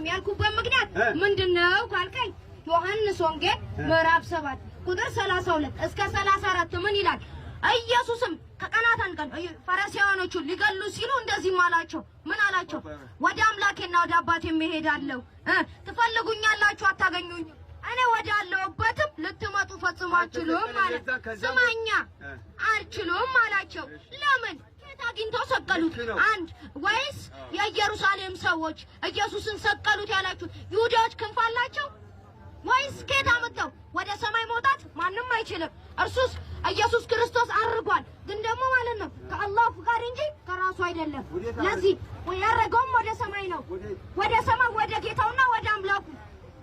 አይደለም ያልኩበት ምክንያት ምንድነው ካልከኝ ዮሐንስ ወንጌል ምዕራፍ 7 ቁጥር 32 እስከ 34 ምን ይላል? ኢየሱስም ከቀናት አንድ ቀን ፈሪሳውያኖቹ ሊገሉ ሲሉ እንደዚህ አላቸው። ምን አላቸው? ወደ አምላኬና ወደ አባቴ እሄዳለሁ፣ ትፈልጉኛላችሁ አታገኙኝም፣ እኔ ወደ አለሁበትም ልትመጡ ፈጽሞ አትችሉም ማለት ስማኛ አልችሉም አላቸው። ለምን አግኝተው ሰቀሉት? አንድ ወይስ የኢየሩሳሌም ሰዎች ኢየሱስን ሰቀሉት ያላችሁ ይሁዳዎች ክንፍ አላቸው ወይስ ከየት አመጣው? ወደ ሰማይ መውጣት ማንም አይችልም። እርሱስ ኢየሱስ ክርስቶስ አርጓል፣ ግን ደግሞ ማለት ነው ከአላህ ፍቃድ እንጂ ከራሱ አይደለም። ለዚህ ያረገውም ወደ ሰማይ ነው፣ ወደ ሰማይ ወደ ጌታውና ወደ አምላኩ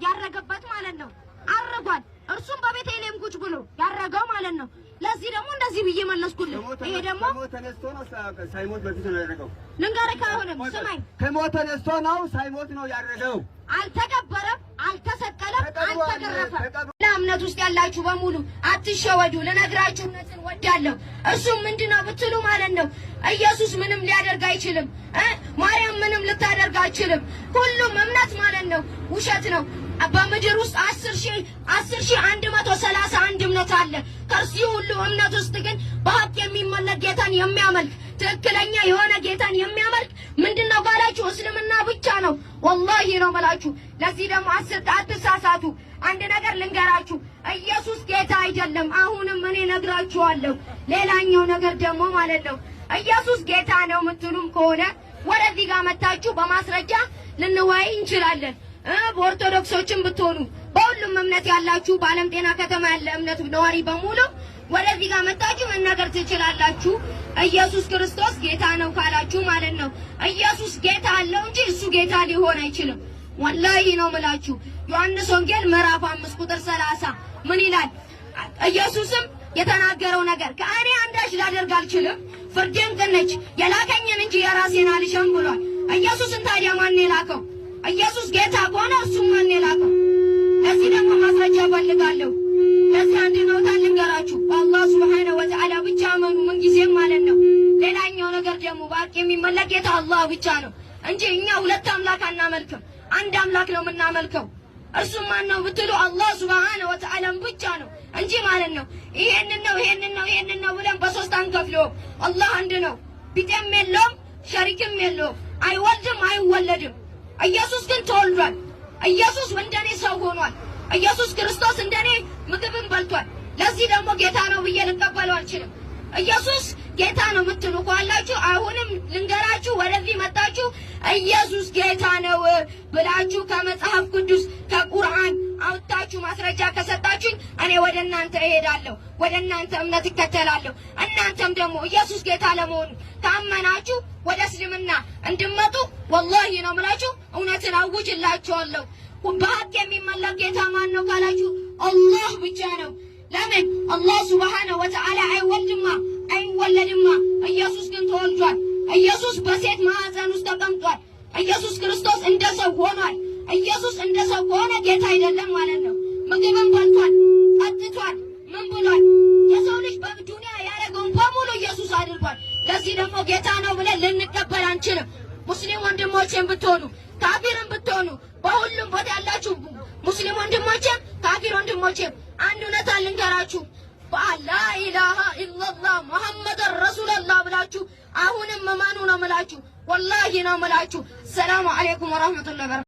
ያረገበት ማለት ነው። አርጓል፣ እርሱም በቤተልሔም ቁጭ ብሎ ያረገው ማለት ነው። ለዚህ ደግሞ እንደዚህ ብዬ መለስኩልህ። ይሄ ደግሞ ተነስቶ ነው ሳይሞት በፊት ነው ያረገው። ልንገርህ አሁንም ስማኝ፣ ከሞት ተነስቶ ነው ሳይሞት ነው ያረገው። አልተቀበረም፣ አልተሰቀለም፣ አልተገረፈም። ለእምነት ውስጥ ያላችሁ በሙሉ አትሸወዱ። ልነግራችሁ እውነትን ወዳለሁ። እሱም ምንድነው ብትሉ ማለት ነው ኢየሱስ ምንም ሊያደርግ አይችልም። ማርያም ምንም ልታደርግ አይችልም። ሁሉም እምነት ማለት ነው ውሸት ነው። በምድር ውስጥ 10,131 እምነት አለ። ከዚህ ሁሉ እምነት ውስጥ ግን በሀቅ የሚመለክ ጌታን የሚያመልክ ትክክለኛ የሆነ ጌታን የሚያመልክ ምንድነው ካላችሁ እስልምና ብቻ ነው። ወላሂ ነው ማለት። ለዚህ ደግሞ አትሳሳቱ። አንድ ነገር ልንገራችሁ፣ ኢየሱስ ጌታ አይደለም። አሁንም እኔ ነግራችኋለሁ። ሌላኛው ነገር ደግሞ ማለት ነው ኢየሱስ ጌታ ነው የምትሉም ከሆነ ወደዚህ ጋር መጣችሁ በማስረጃ ልንወያይ እንችላለን። በኦርቶዶክሶችም ብትሆኑ በሁሉም እምነት ያላችሁ በዓለም ጤና ከተማ ያለ እምነት ነዋሪ በሙሉ ወደዚህ ጋር መጣችሁ መናገር ትችላላችሁ። ኢየሱስ ክርስቶስ ጌታ ነው ካላችሁ ማለት ነው ኢየሱስ ጌታ አለው እንጂ እሱ ጌታ ሊሆን አይችልም። ወላሂ ነው የምላችሁ። ዮሐንስ ወንጌል ምዕራፍ 5 ቁጥር 30 ምን ይላል? ኢየሱስም የተናገረው ነገር ከእኔ አንዳች ላደርግ አልችልም፣ ፍርዴም ቅን ነች፣ የላከኝን እንጂ የራሴን አልሻም ብሏል። ኢየሱስን ታዲያ ማን የላከው? ኢየሱስ ጌታ ከሆነ እሱ ማን የላከው? ለዚህ ደግሞ ማስረጃ ፈልጋለሁ። ለዚህ አንድ ነው ታልንገራችሁ። አላህ Subhanahu Wa Ta'ala ብቻ መኑ ምን ጊዜም ማለት ነው። ሌላኛው ነገር ደግሞ ባቂ የሚመለክ ጌታ አላህ ብቻ ነው እንጂ እኛ ሁለት አምላክ አናመልክም። አንድ አምላክ ነው የምናመልከው። እርሱ ማን ነው ብትሉ አላህ Subhanahu Wa Ta'ala ብቻ ነው እንጂ ማለት ነው ይሄንን ነው ብለን በሶስት አንከፍለውም። አላህ አንድ ነው፣ ቢጤም የለውም፣ ሸሪክም የለውም፣ አይወልድም አይወለድም። ኢየሱስ ግን ተወልዷል። ኢየሱስ እንደኔ ሰው ሆኗል። ኢየሱስ ክርስቶስ እንደኔ ምግብን በልቷል። ለዚህ ደግሞ ጌታ ነው ብዬ ልቀበለው አልችልም። ኢየሱስ ጌታ ነው የምትሉ ካላችሁ አሁንም ልንገራችሁ፣ ወደዚህ መጣችሁ ኢየሱስ ጌታ ነው ብላችሁ ከመጽሐፍ ቅዱስ ከቁርአን አውጣችሁ ማስረጃ ከሰጣችሁኝ እኔ ወደ እናንተ እሄዳለሁ፣ ወደ እናንተ እምነት እከተላለሁ። እናንተም ደግሞ ኢየሱስ ጌታ ለመሆኑ ታመናችሁ ወደ እስልምና እንድመጡ ወላሂ ነው የምላችሁ እውነትን አውጅላችኋለሁ። በሀቅ የሚመለክ ጌታ ማን ነው ካላችሁ አላህ ብቻ ነው። ለምን? አላህ Subhanahu Wa Ta'ala አይወለድማ። ኢየሱስ ግን ተወልዷል። ኢየሱስ በሴት ማህፀን ውስጥ ተቀምጧል። ኢየሱስ ክርስቶስ እንደ ሰው ሆኗል። ኢየሱስ እንደ ሰው ከሆነ ጌታ አይደለም ማለት ነው። ምግብን በልቷል፣ ጠጥቷል፣ ምን ብሏል? የሰው ልጅ በዱንያ ያደረገውን በሙሉ ኢየሱስ አድርጓል። ለዚህ ደግሞ ጌታ ነው ብለን ልንቀበል አንችልም። ሙስሊም ወንድሞቼም ብትሆኑ ካፊርም ብትሆኑ በሁሉም ቦታ ያላችሁ ሙስሊም ወንድሞቼም ካፊር ወንድሞቼም አንድ እውነት ልንገራችሁ፣ ላ ኢላሃ ኢላላህ ሙሐመድ ረሱላላህ ብላችሁ አሁንም መማኑ ነው የምላችሁ። ወላሂ ነው የምላችሁ። ሰላም አለይኩም ወራህመቱላሂ